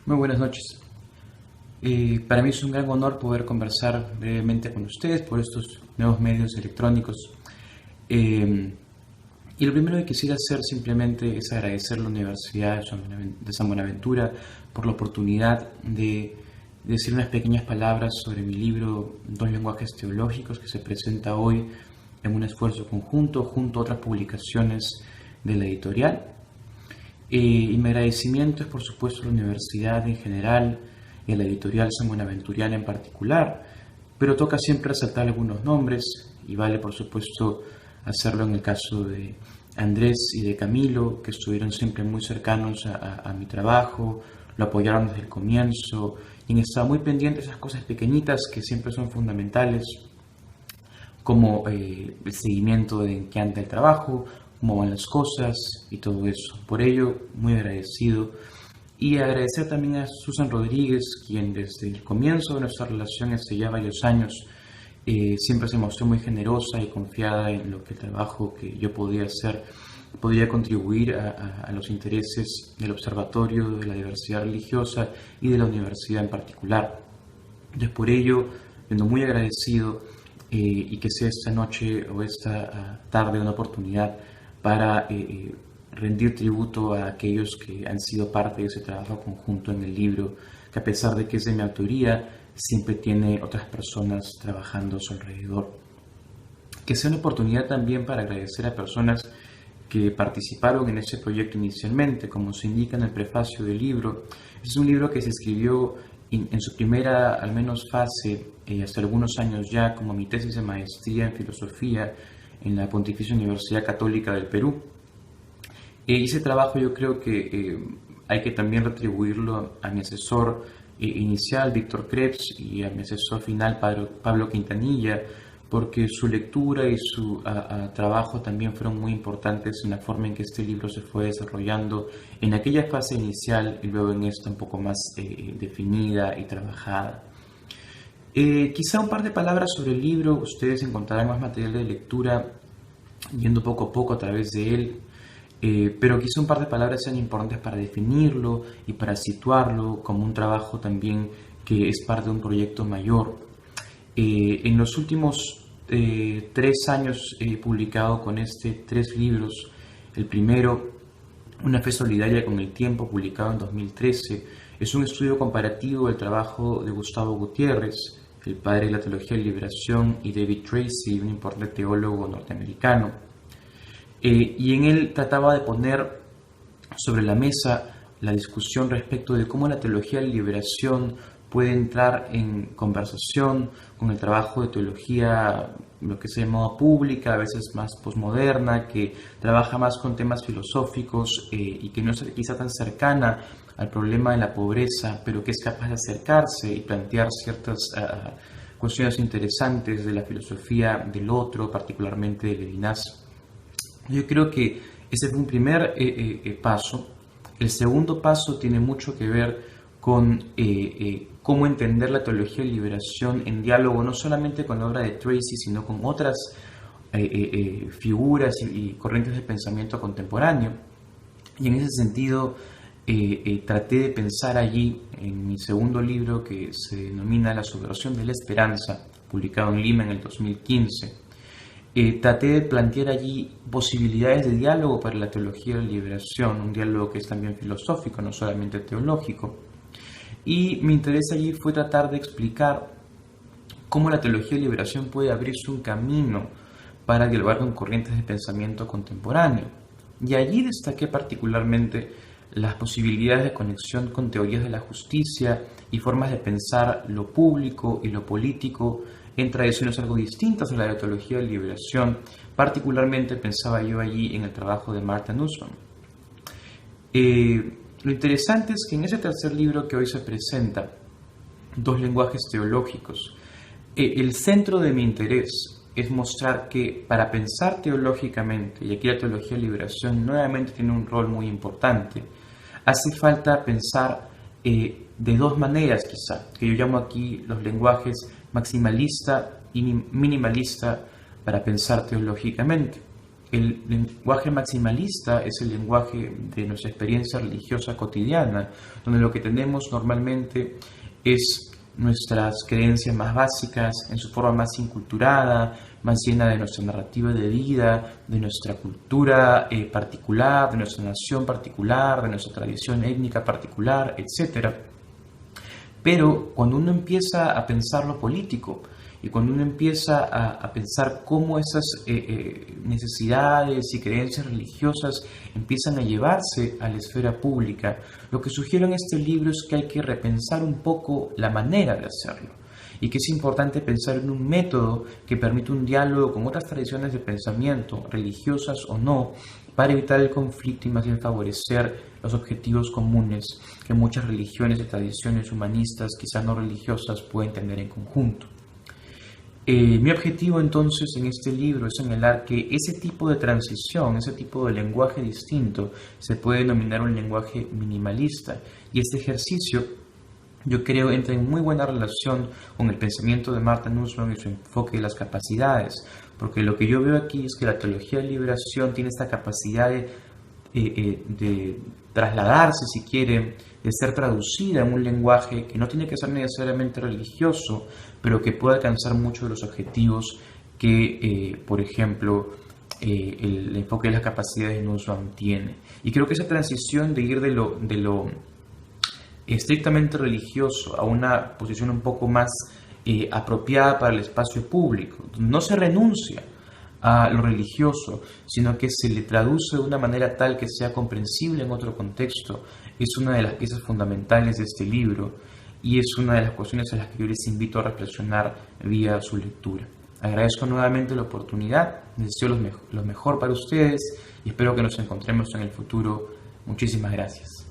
Muy buenas noches. Para mí es un gran honor poder conversar brevemente con ustedes por estos nuevos medios electrónicos. Y lo primero que quisiera hacer simplemente es agradecer a la Universidad de San Buenaventura por la oportunidad de decir unas pequeñas palabras sobre mi libro Dos lenguajes teológicos, que se presenta hoy en un esfuerzo conjunto junto a otras publicaciones de la editorial. Y mi agradecimiento es por supuesto a la universidad en general y a la editorial San Buenaventuriana en particular, pero toca siempre resaltar algunos nombres y vale por supuesto hacerlo en el caso de Andrés y de Camilo, que estuvieron siempre muy cercanos a mi trabajo, lo apoyaron desde el comienzo y han estado muy pendientes de esas cosas pequeñitas que siempre son fundamentales, como el seguimiento de en qué anda el trabajo, cómo van las cosas y todo eso. Por ello, muy agradecido. Y agradecer también a Susan Rodríguez, quien desde el comienzo de nuestra relación, hace ya varios años, siempre se mostró muy generosa y confiada en lo que el trabajo que yo podía hacer podría contribuir a los intereses del Observatorio de la Diversidad Religiosa y de la universidad en particular. Entonces, por ello, siendo muy agradecido y que sea esta noche o esta tarde una oportunidad para rendir tributo a aquellos que han sido parte de ese trabajo conjunto en el libro, que a pesar de que es de mi autoría, siempre tiene otras personas trabajando a su alrededor. Que sea una oportunidad también para agradecer a personas que participaron en ese proyecto inicialmente, como se indica en el prefacio del libro. Es un libro que se escribió en su primera, al menos, fase, hace algunos años ya, como mi tesis de maestría en filosofía en la Pontificia Universidad Católica del Perú. Ese trabajo yo creo que hay que también retribuirlo a mi asesor inicial, Víctor Krebs, y a mi asesor final, Pablo Quintanilla, porque su lectura y su trabajo también fueron muy importantes en la forma en que este libro se fue desarrollando en aquella fase inicial y luego en esta un poco más definida y trabajada. Quizá un par de palabras sobre el libro. Ustedes encontrarán más material de lectura yendo poco a poco a través de él, pero quizá un par de palabras sean importantes para definirlo y para situarlo como un trabajo también que es parte de un proyecto mayor. En los últimos 3 años he publicado con 3 libros. El primero, Una fe solidaria con el tiempo, publicado en 2013, es un estudio comparativo del trabajo de Gustavo Gutiérrez, el padre de la teología de liberación, y David Tracy, un importante teólogo norteamericano. Y en él trataba de poner sobre la mesa la discusión respecto de cómo la teología de liberación puede entrar en conversación con el trabajo de teología, lo que se llama pública, a veces más posmoderna, que trabaja más con temas filosóficos y que no es quizá tan cercana al problema de la pobreza, pero que es capaz de acercarse y plantear ciertas cuestiones interesantes de la filosofía del otro, particularmente de Levinas. Yo creo que ese fue un primer paso. El segundo paso tiene mucho que ver con cómo entender la teología de liberación en diálogo no solamente con la obra de Tracy, sino con otras figuras y corrientes de pensamiento contemporáneo. Y en ese sentido traté de pensar allí, en mi segundo libro, que se denomina La subversión de la esperanza, publicado en Lima en el 2015, traté de plantear allí posibilidades de diálogo para la teología de la liberación, un diálogo que es también filosófico, no solamente teológico. Y mi interés allí fue tratar de explicar cómo la teología de liberación puede abrirse un camino para dialogar con corrientes de pensamiento contemporáneo. Y allí destaqué particularmente las posibilidades de conexión con teorías de la justicia y formas de pensar lo público y lo político en tradiciones algo distintas a la de la teología de liberación. Particularmente pensaba yo allí en el trabajo de Martha Nussbaum. Lo interesante es que en ese tercer libro que hoy se presenta, Dos lenguajes teológicos, el centro de mi interés es mostrar que para pensar teológicamente, y aquí la teología de liberación nuevamente tiene un rol muy importante, hace falta pensar de dos maneras quizá, que yo llamo aquí los lenguajes maximalista y minimalista para pensar teológicamente. el lenguaje maximalista es el lenguaje de nuestra experiencia religiosa cotidiana, donde lo que tenemos normalmente es nuestras creencias más básicas, en su forma más inculturada, más llena de nuestra narrativa de vida, de nuestra cultura particular, de nuestra nación particular, de nuestra tradición étnica particular, etc. Pero cuando uno empieza a pensar lo político y cuando uno empieza a pensar cómo esas necesidades y creencias religiosas empiezan a llevarse a la esfera pública, lo que sugiero en este libro es que hay que repensar un poco la manera de hacerlo y que es importante pensar en un método que permita un diálogo con otras tradiciones de pensamiento, religiosas o no, para evitar el conflicto y más bien favorecer los objetivos comunes que muchas religiones y tradiciones humanistas, quizá no religiosas, pueden tener en conjunto. Mi objetivo entonces en este libro es señalar que ese tipo de transición, ese tipo de lenguaje distinto, se puede denominar un lenguaje minimalista. Y este ejercicio, yo creo, entra en muy buena relación con el pensamiento de Martha Nussbaum y su enfoque de las capacidades, porque lo que yo veo aquí es que la teología de liberación tiene esta capacidad de trasladarse, si quiere, de ser traducida en un lenguaje que no tiene que ser necesariamente religioso, pero que puede alcanzar muchos de los objetivos que, por ejemplo, el enfoque de las capacidades de Nussbaum tiene. Y creo que esa transición de ir de lo estrictamente religioso a una posición un poco más apropiada para el espacio público, no se renuncia a lo religioso, sino que se le traduce de una manera tal que sea comprensible en otro contexto, es una de las piezas fundamentales de este libro y es una de las cuestiones a las que yo les invito a reflexionar vía su lectura. Agradezco nuevamente la oportunidad, deseo lo mejor para ustedes y espero que nos encontremos en el futuro. Muchísimas gracias.